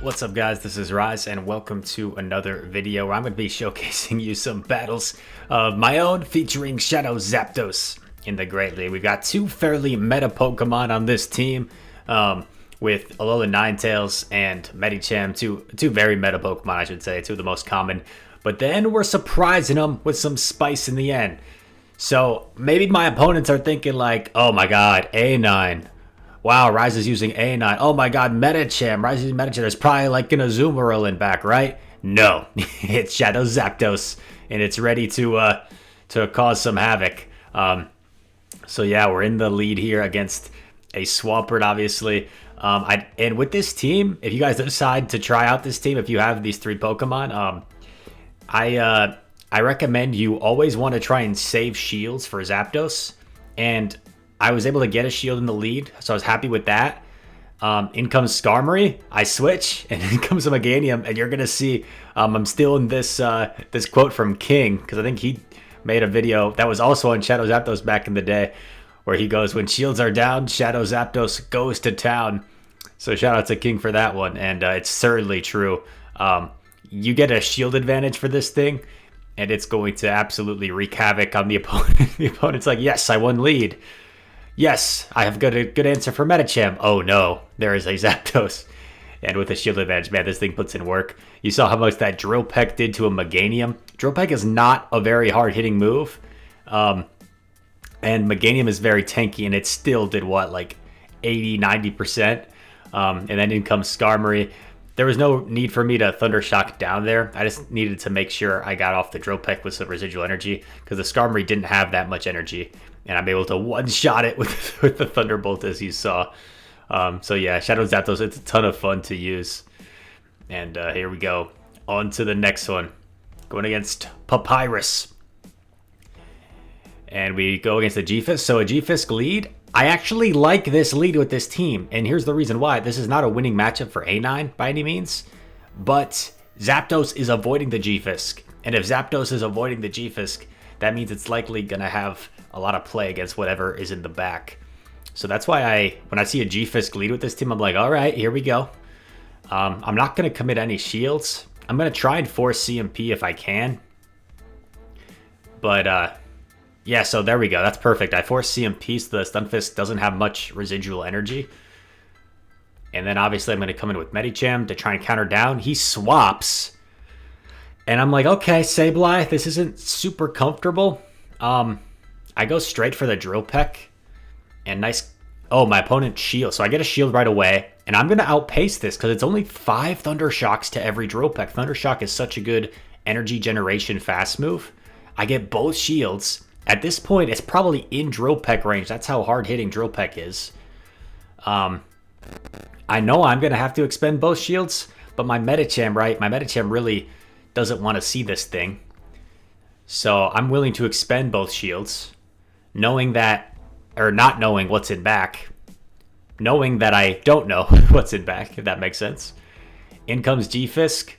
What's up guys, this is Rise and welcome to another video where I'm going to be showcasing you some battles of my own featuring Shadow Zapdos in the Great League. We've got two fairly meta Pokemon on this team with Alolan Ninetales and Medicham, two very meta Pokemon I should say, two of the most common. But then we're surprising them with some spice in the end. So maybe my opponents are thinking like, oh my god, A9. Wow, Rise is using A9. Oh my god, Medicham. Rise is using Medicham. There's probably like an Azumarill in back, right? No. It's Shadow Zapdos. And it's ready to cause some havoc. So yeah, we're in the lead here against a Swampert, obviously. And with this team, if you guys decide to try out this team, if you have these three Pokemon, I recommend you always want to try and save shields for Zapdos. And I was able to get a shield in the lead, so I was happy with that. In comes Skarmory, I switch, and in comes a Meganium, and you're gonna see I'm stealing this this quote from Kieng, because I think he made a video that was also on Shadow Zapdos back in the day, where he goes, "When shields are down, Shadow Zapdos goes to town." So shout out to Kieng for that one, and it's certainly true. You get a shield advantage for this thing, and it's going to absolutely wreak havoc on the opponent. The opponent's like, "Yes, I won lead. Yes, I have got a good answer for Medicham." Oh no, there is a Zapdos. And with a shield advantage, man, this thing puts in work. You saw how much that Drill Peck did to a Meganium. Drill Peck is not a very hard-hitting move. And Meganium is very tanky, and it still did what, like 80, 90%? And then in comes Skarmory. There was no need for me to Thunder Shock down there. I just needed to make sure I got off the Drill Peck with some residual energy, because the Skarmory didn't have that much energy. And I'm able to one-shot it with the Thunderbolt, as you saw. So yeah, Shadow Zapdos, it's a ton of fun to use. And here we go. On to the next one. Going against Papyrus. And we go against a Gfisk. So a Gfisk lead. I actually like this lead with this team. And here's the reason why. This is not a winning matchup for A9 by any means. But Zapdos is avoiding the Gfisk. And if Zapdos is avoiding the Gfisk, that means it's likely going to have a lot of play against whatever is in the back. So that's why when I see a Gfisk lead with this team, I'm like, all right, here we go. I'm not going to commit any shields. I'm going to try and force CMP if I can. But yeah, so there we go. That's perfect. I forced CMP so the Stunfisk doesn't have much residual energy. And then obviously I'm going to come in with Medicham to try and counter down. He swaps. And I'm like, okay, Sableye, this isn't super comfortable. I go straight for the Drill Peck. And nice. Oh, my opponent shield. So I get a shield right away. And I'm going to outpace this because it's only 5 Thunder Shocks to every Drill Peck. Thunder Shock is such a good energy generation fast move. I get both shields. At this point, it's probably in Drill Peck range. That's how hard hitting Drill Peck is. I know I'm going to have to expend both shields. But my Medicham, right? My Medicham really doesn't want to see this thing. So I'm willing to expend both shields. Knowing that, or not knowing what's in back. Knowing that I don't know what's in back, if that makes sense. In comes Gfisk.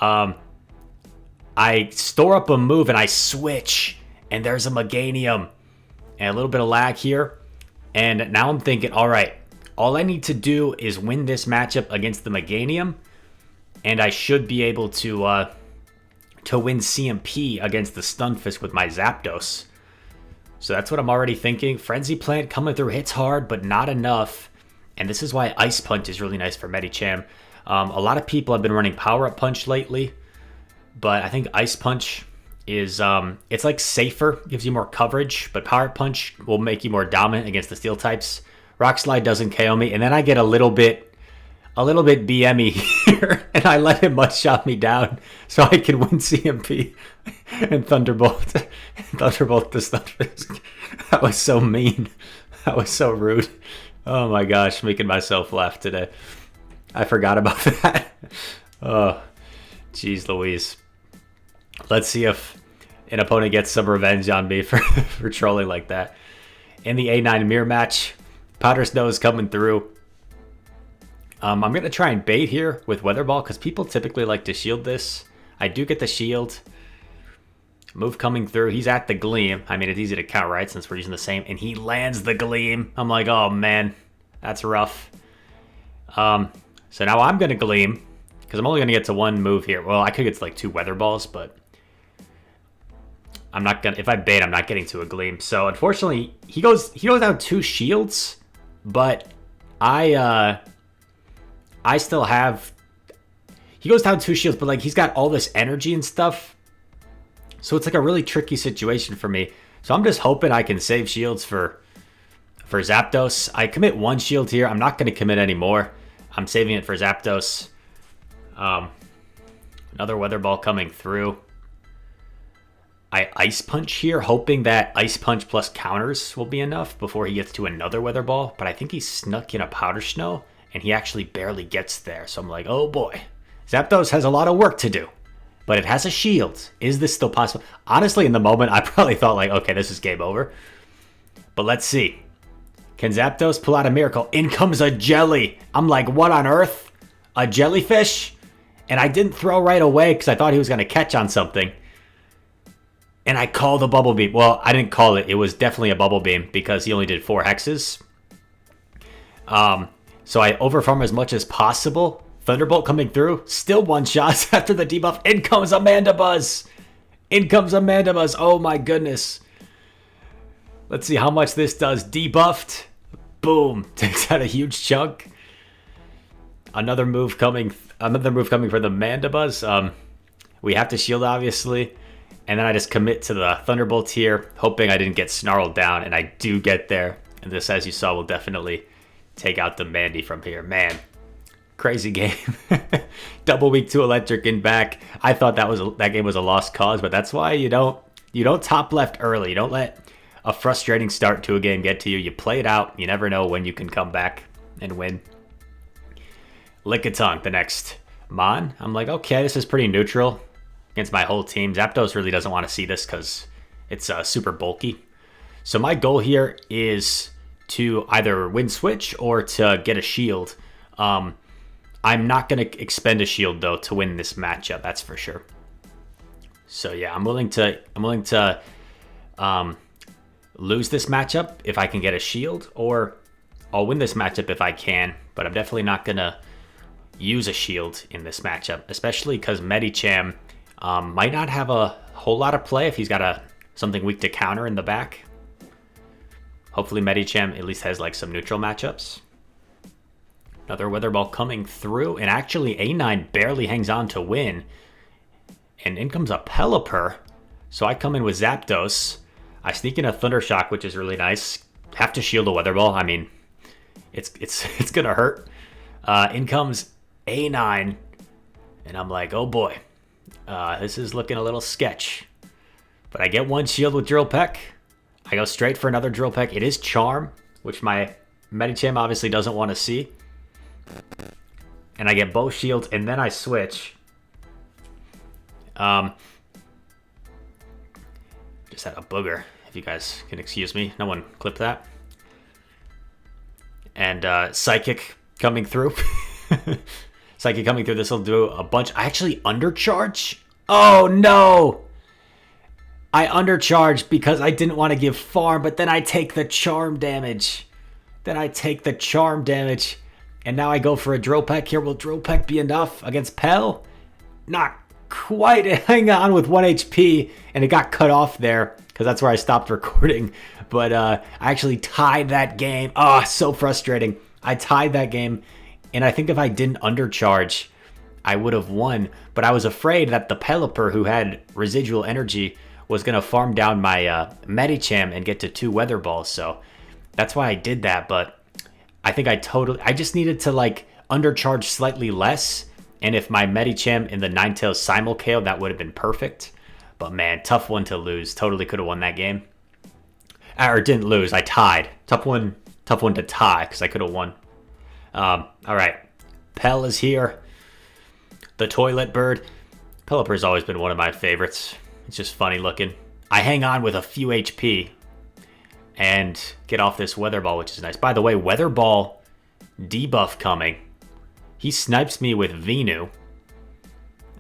I store up a move and I switch. And there's a Meganium. And a little bit of lag here. And now I'm thinking, all right, all I need to do is win this matchup against the Meganium. And I should be able to win CMP against the Stunfisk with my Zapdos. So that's what I'm already thinking. Frenzy Plant coming through hits hard, but not enough. And this is why Ice Punch is really nice for Medicham. A lot of people have been running Power Up Punch lately. But I think Ice Punch is, it's like safer, gives you more coverage. But Power Up Punch will make you more dominant against the Steel types. Rock Slide doesn't KO me. And then I get a little bit BM-y here. And I let him one-shot me down so I can win CMP and Thunderbolt. Thunderbolt the Stunfisk. That was so mean. That was so rude. Oh my gosh, making myself laugh today. I forgot about that. Oh, jeez Louise. Let's see if an opponent gets some revenge on me for trolling like that. In the A9 mirror match, Powder Snow is coming through. I'm going to try and bait here with Weather Ball because people typically like to shield this. I do get the shield. Move coming through. He's at the Gleam. I mean, it's easy to count, right, since we're using the same. And he lands the Gleam. I'm like, oh, man. That's rough. So now I'm going to Gleam. Because I'm only going to get to one move here. Well, I could get to like 2 Weather Balls, but I'm not going to... If I bait, I'm not getting to a Gleam. So, unfortunately, he goes down 2 shields, but I still have... He goes down 2 shields, but like he's got all this energy and stuff. So it's like a really tricky situation for me. So I'm just hoping I can save shields for Zapdos. I commit 1 shield here. I'm not going to commit any more. I'm saving it for Zapdos. Another Weather Ball coming through. I Ice Punch here, hoping that Ice Punch plus counters will be enough before he gets to another Weather Ball. But I think he snuck in a Powder Snow, and he actually barely gets there. So I'm like, oh boy. Zapdos has a lot of work to do, but it has a shield. Is this still possible? Honestly, in the moment, I probably thought like, okay, this is game over. But let's see. Can Zapdos pull out a miracle? In comes a jelly. I'm like, what on earth? A jellyfish? And I didn't throw right away because I thought he was going to catch on something. And I called a Bubble Beam. Well, I didn't call it. It was definitely a Bubble Beam because he only did 4 hexes. So I overfarm as much as possible. Thunderbolt coming through. Still 1 shot after the debuff. In comes Amanda Buzz. In comes Amanda Buzz. Oh my goodness. Let's see how much this does. Debuffed. Boom. Takes out a huge chunk. Another move coming for the Mandibuzz. We have to shield, obviously. And then I just commit to the Thunderbolt here, hoping I didn't get snarled down. And I do get there. And this, as you saw, will definitely take out the Mandy from here. Man, crazy game. Double weak to electric and back. I thought that game was a lost cause, but that's why you don't top left early. You don't let a frustrating start to a game get to you. You play it out. You never know when you can come back and win. Lickitung, the next Mon. I'm like, okay, this is pretty neutral against my whole team. Zapdos really doesn't want to see this because it's super bulky. So my goal here is to either win switch or to get a shield. I'm not going to expend a shield though to win this matchup. That's for sure. So yeah, I'm willing to lose this matchup if I can get a shield, or I'll win this matchup if I can. But I'm definitely not going to use a shield in this matchup, especially because Medicham might not have a whole lot of play if he's got something weak to counter in the back. Hopefully Medicham at least has like some neutral matchups. Another Weather Ball coming through, and actually A9 barely hangs on to win. And in comes a Pelipper. So I come in with Zapdos. I sneak in a Thunder Shock, which is really nice. Have to shield a Weather Ball. I mean, it's gonna hurt. In comes A9, and I'm like, oh boy, this is looking a little sketch. But I get 1 shield with Drill Peck. I go straight for another Drill Peck. It is Charm, which my Medicham obviously doesn't want to see. And I get both shields, and then I switch. Just had a booger, if you guys can excuse me. No one clipped that. And Psychic coming through. Psychic coming through. This will do a bunch. I actually undercharge. Oh, no. I undercharged because I didn't want to give farm, but then I take the charm damage. And now I go for a Drill Peck here. Will Drill Peck be enough against Pel? Not quite. Hang on with 1 HP, and it got cut off there because that's where I stopped recording. But I actually tied that game. Oh, so frustrating. I tied that game, and I think if I didn't undercharge, I would have won. But I was afraid that the Pelipper, who had residual energy, was going to farm down my Medicham and get to 2 Weather Balls. So that's why I did that. But I think I just needed to like undercharge slightly less. And if my Medicham in the Ninetales Simul KO, that would have been perfect. But man, tough one to lose. Totally could have won that game. Or didn't lose, I tied. Tough one to tie because I could have won. All right, Pel is here. The Toilet Bird. Pelipper's always been one of my favorites. It's just funny looking. I hang on with a few HP and get off this Weather Ball, which is nice. By the way, Weather Ball debuff coming. He snipes me with Venu.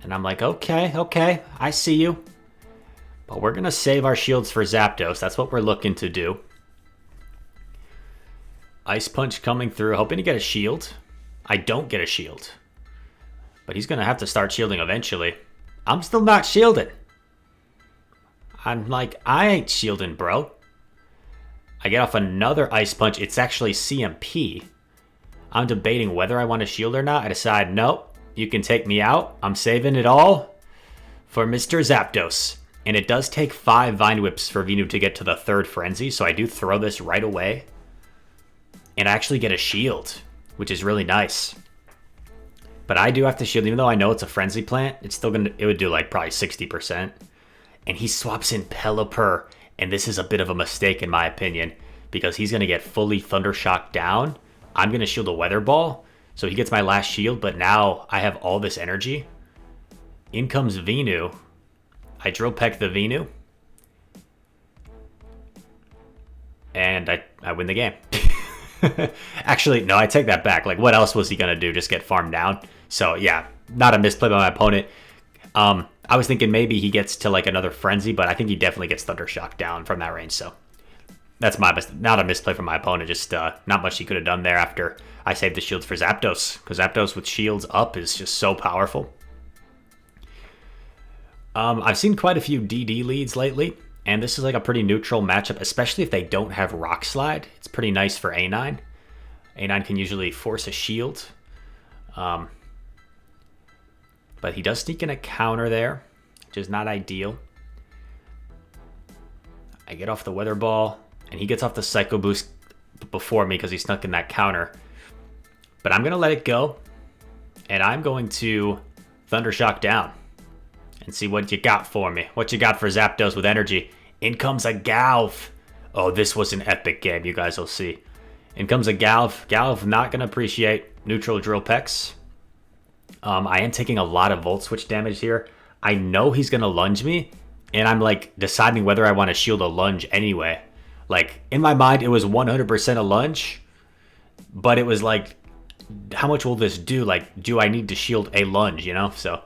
And I'm like, okay, I see you. But we're going to save our shields for Zapdos. That's what we're looking to do. Ice Punch coming through. Hoping to get a shield. I don't get a shield. But he's going to have to start shielding eventually. I'm still not shielded. I'm like, I ain't shielding, bro. I get off another Ice Punch. It's actually CMP. I'm debating whether I want to shield or not. I decide, nope, you can take me out. I'm saving it all for Mr. Zapdos. And it does take 5 Vine Whips for Venu to get to the 3rd Frenzy, so I do throw this right away. And I actually get a shield, which is really nice. But I do have to shield, even though I know it's a Frenzy Plant, it's still gonna, it would do like probably 60%. And he swaps in Pelipper, and this is a bit of a mistake in my opinion, because he's gonna get fully Thunder Shock down. I'm gonna shield a Weather Ball, so he gets my last shield, but now I have all this energy. In comes Venu. I Drill Peck the Venu. And I win the game. Actually, no, I take that back. Like, what else was he going to do? Just get farmed down? So, yeah, not a misplay by my opponent. I was thinking maybe he gets to, like, another Frenzy, but I think he definitely gets Thunder Shock down from that range. So, that's not a misplay from my opponent. Just not much he could have done there after I saved the shields for Zapdos. Because Zapdos with shields up is just so powerful. I've seen quite a few DD leads lately, and this is like a pretty neutral matchup, especially if they don't have Rock Slide. It's pretty nice for A9. A9 can usually force a shield. But he does sneak in a counter there, which is not ideal. I get off the Weather Ball, and he gets off the Psycho Boost before me because he snuck in that counter. But I'm going to let it go, and I'm going to Thunder Shock down. And see what you got for me. What you got for Zapdos with energy. In comes a Galv. Oh, this was an epic game. You guys will see. In comes a Galv. Galv not going to appreciate neutral Drill Pecks. I am taking a lot of Volt Switch damage here. I know he's going to lunge me. And I'm like deciding whether I want to shield a lunge anyway. Like in my mind, it was 100% a lunge. But it was like, how much will this do? Like, do I need to shield a lunge, you know? So,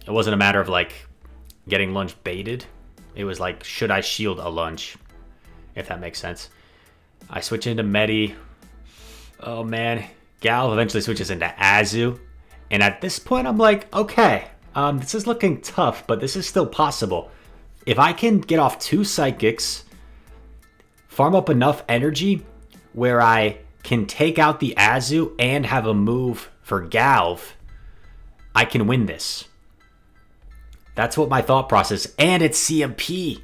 it wasn't a matter of like getting lunge baited. It was like, should I shield a lunge? If that makes sense. I switch into Medi. Oh man. Gal eventually switches into Azu. And at this point I'm like, okay, this is looking tough, but this is still possible. If I can get off 2 Psychics, farm up enough energy where I can take out the Azu and have a move for Galv, I can win this. That's what my thought process, and it's CMP.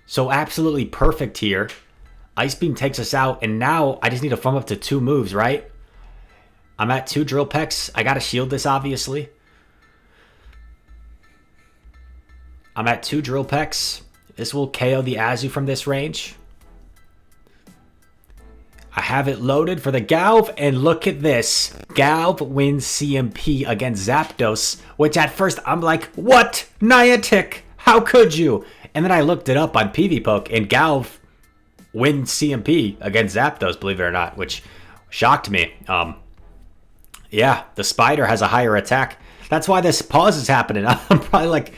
So absolutely perfect here. Ice Beam takes us out, and now I just need to farm up to 2 moves, right? I'm at 2 Drill Pecks. I gotta shield this, obviously. I'm at 2 Drill Pecks. This will KO the Azu from this range. I have it loaded for the Galv, and look at this. Galv wins CMP against Zapdos, which at first I'm like, what? Niantic, how could you? And then I looked it up on PvPoke, and Galv wins CMP against Zapdos, believe it or not, which shocked me. Yeah, the Spider has a higher attack. That's why this pause is happening. I'm probably like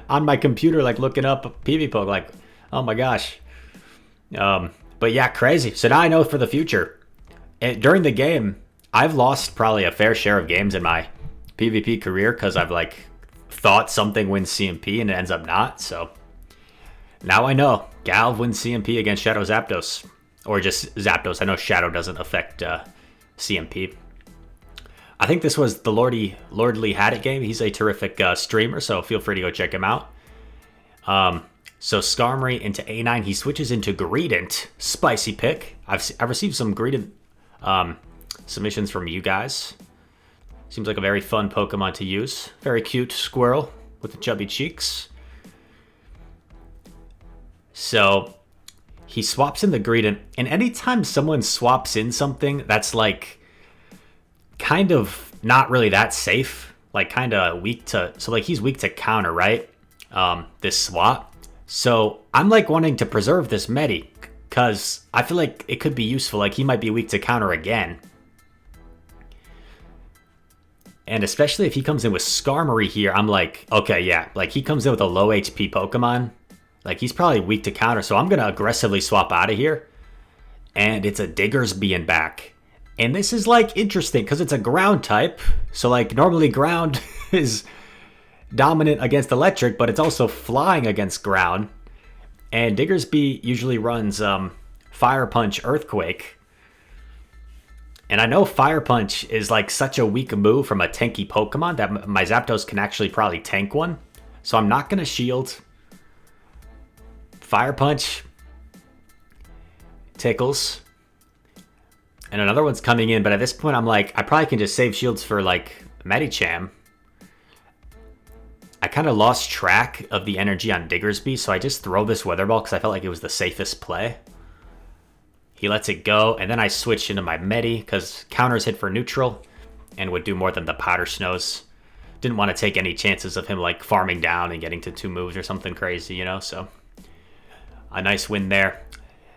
on my computer, like looking up PvPoke, like, oh my gosh. But yeah, crazy. So now I know for the future. And during the game, I've lost probably a fair share of games in my PvP career because I've like thought something wins CMP and it ends up not. So now I know. Galv wins CMP against Shadow Zapdos. Or just Zapdos. I know Shadow doesn't affect CMP. I think this was the Lordly Hadit game. He's a terrific streamer, so feel free to go check him out. So Skarmory into A9. He switches into Greedent. Spicy pick. I've received some Greedent submissions from you guys. Seems like a very fun Pokemon to use. Very cute squirrel with the chubby cheeks. So he swaps in the Greedent. And anytime someone swaps in something that's like kind of not really that safe, like kind of weak to, so like he's weak to counter, right? This swap. So I'm like wanting to preserve this Medi because I feel like it could be useful. Like he might be weak to counter again. And especially if he comes in with Skarmory here, I'm like, okay, yeah. Like he comes in with a low HP Pokemon. Like he's probably weak to counter. So I'm going to aggressively swap out of here. And it's a Diggersby in back. And this is like interesting because it's a ground type. So like normally ground is dominant against electric, but it's also flying against ground. And Diggersby usually runs Fire Punch Earthquake. And I know Fire Punch is like such a weak move from a tanky Pokemon that my Zapdos can actually probably tank one. So I'm not going to shield. Fire Punch tickles. And another one's coming in, but at this point I'm like, I probably can just save shields for like Medicham. I kind of lost track of the energy on Diggersby, so I just throw this Weather Ball because I felt like it was the safest play. He lets it go, and then I switch into my Medi because counters hit for neutral and would do more than the Powder Snows. Didn't want to take any chances of him like farming down and getting to 2 moves or something crazy, you know, so a nice win there.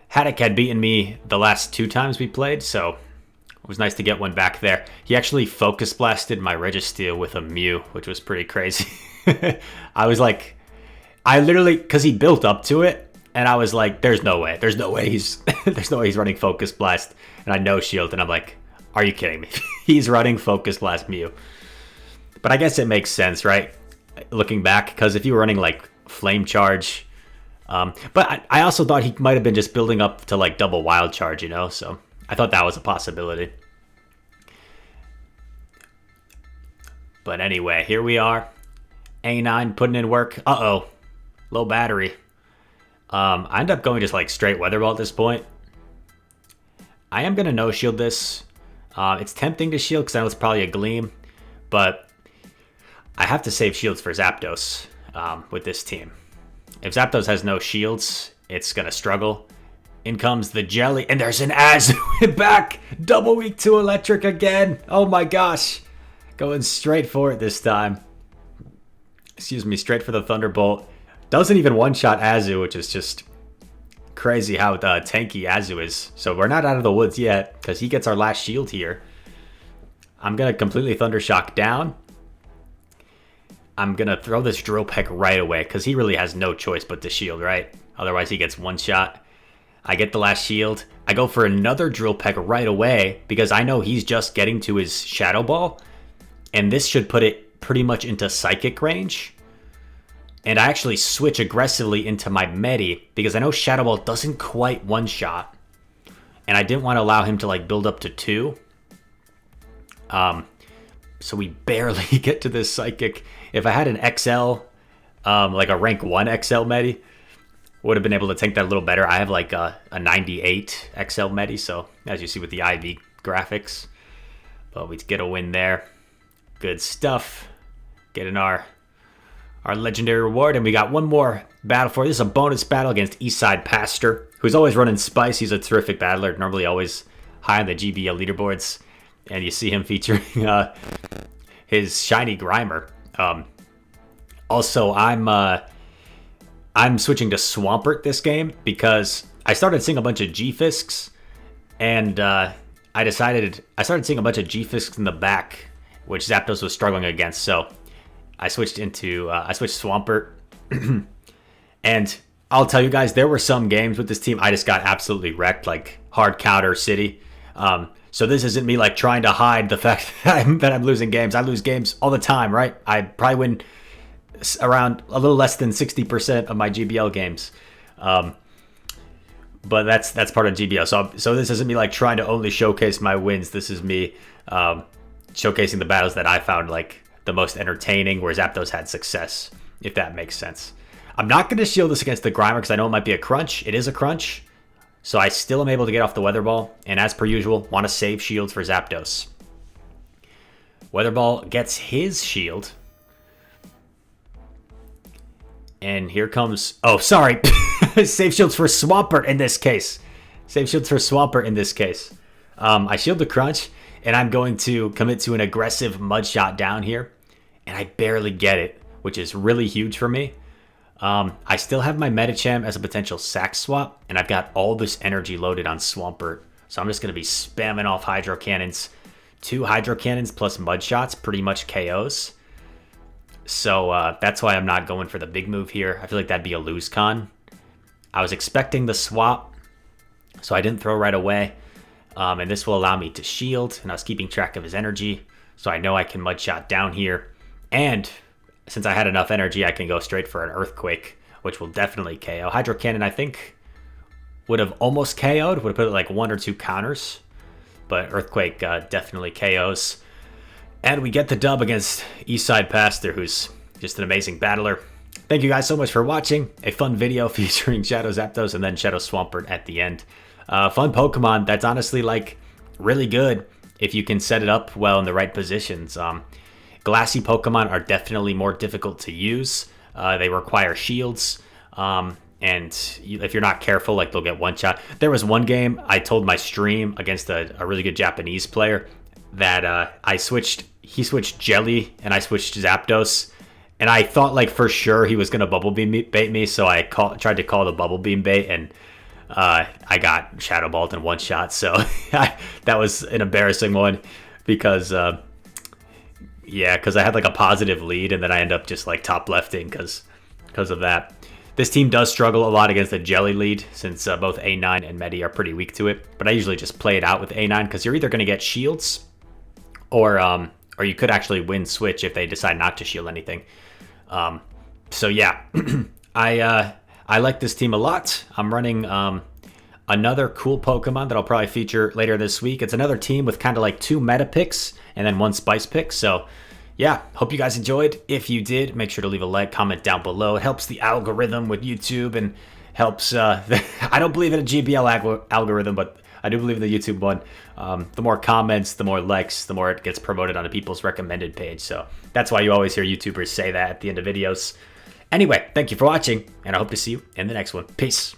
Haddock had beaten me the last 2 times we played, so it was nice to get one back there. He actually Focus Blasted my Registeel with a Mew, which was pretty crazy. I was like, I literally, because he built up to it, and I was like, there's no way he's there's no way he's running Focus Blast, and I no shield, and I'm like, are you kidding me? He's running Focus Blast Mew. But I guess it makes sense, right? Looking back, because if you were running like Flame Charge, but I also thought he might have been just building up to like double Wild Charge, you know, so I thought that was a possibility. But anyway, here we are. A9 putting in work. Uh-oh. Low battery. I end up going just like straight Weather Ball at this point. I am going to no-shield this. It's tempting to shield because I know it's probably a Gleam. But I have to save shields for Zapdos with this team. If Zapdos has no shields, it's going to struggle. In comes the Jelly. And there's an Azumarill back. Double weak to electric again. Oh my gosh. Going straight for it this time. Excuse me, straight for the Thunderbolt. Doesn't even one-shot Azu, which is just crazy how tanky Azu is. So we're not out of the woods yet, because he gets our last shield here. I'm going to completely Thundershock down. I'm going to throw this Drill Peck right away, because he really has no choice but to shield, right? Otherwise he gets one shot. I get the last shield. I go for another Drill Peck right away, because I know he's just getting to his Shadow Ball. And this should put it pretty much into Psychic range. And I actually switch aggressively into my Medi because I know Shadow Ball doesn't quite one-shot. And I didn't want to allow him to like build up to 2. So we barely get to this Psychic. If I had an XL, like a rank 1 XL Medi, would have been able to tank that a little better. I have like a 98 XL Medi, so as you see with the IV graphics. But we get a win there. Good stuff. Getting our legendary reward, and we got one more battle for you. This is a bonus battle against Eastside Pastor, who's always running Spice. He's a terrific battler, normally always high on the GBL leaderboards, and you see him featuring his shiny Grimer. Also, I'm switching to Swampert this game because I started seeing a bunch of Gfisks, and I started seeing a bunch of Gfisks in the back, which Zapdos was struggling against, so I switched Swampert. And I'll tell you guys, there were some games with this team I just got absolutely wrecked, like hard counter city. So this isn't me like trying to hide the fact that I'm losing games. I lose games all the time, right? I probably win around a little less than 60% of my GBL games. But that's part of GBL. So this isn't me like trying to only showcase my wins. This is me showcasing the battles that I found like the most entertaining, where Zapdos had success, if that makes sense. I'm not going to shield this against the Grimer because I know it might be a crunch. It is a crunch. So I still am able to get off the Weather Ball. And as per usual, want to save shields for Zapdos. Weather Ball gets his shield. And here comes... Oh, sorry. Save shields for Swampert in this case. Save shields for Swampert in this case. I shield the crunch. And I'm going to commit to an aggressive Mud Shot down here. And I barely get it, which is really huge for me. I still have my Medicham as a potential sack swap, and I've got all this energy loaded on Swampert. So I'm just going to be spamming off Hydro Cannons. 2 Hydro Cannons plus Mud Shots, pretty much KOs. So that's why I'm not going for the big move here. I feel like that'd be a lose con. I was expecting the swap, so I didn't throw right away. And this will allow me to shield, and I was keeping track of his energy, so I know I can Mud Shot down here. And since I had enough energy, I can go straight for an Earthquake, which will definitely KO. Hydro Cannon, I think, would have almost KO'd, would have put like 1 or 2 counters, but Earthquake definitely KOs. And we get the dub against Eastside Pastor, who's just an amazing battler. Thank you guys so much for watching. A fun video featuring Shadow Zapdos and then Shadow Swampert at the end. Fun Pokemon that's honestly like really good if you can set it up well in the right positions. Glassy Pokemon are definitely more difficult to use. They require shields. And if you're not careful, like they'll get one shot. There was one game I told my stream against a really good Japanese player that he switched Jelly and I switched Zapdos. And I thought like for sure he was going to Bubble Beam bait me. So I tried to call the Bubble Beam bait and I got Shadow Balled in one shot. So that was an embarrassing one because, because I had like a positive lead and then I end up just like top lefting because of that. This team does struggle a lot against the Jelly lead since both A9 and Medi are pretty weak to it. But I usually just play it out with A9 because you're either going to get shields or you could actually win switch if they decide not to shield anything. So yeah, I like this team a lot. I'm running another cool Pokemon that I'll probably feature later this week. It's another team with kind of like 2 meta picks and then 1 spice pick. So yeah, hope you guys enjoyed. If you did, make sure to leave a like, comment down below. It helps the algorithm with YouTube and helps, I don't believe in a GBL algorithm, but I do believe in the YouTube one. The more comments, the more likes, the more it gets promoted onto people's recommended page. So that's why you always hear YouTubers say that at the end of videos. Anyway, thank you for watching, and I hope to see you in the next one. Peace.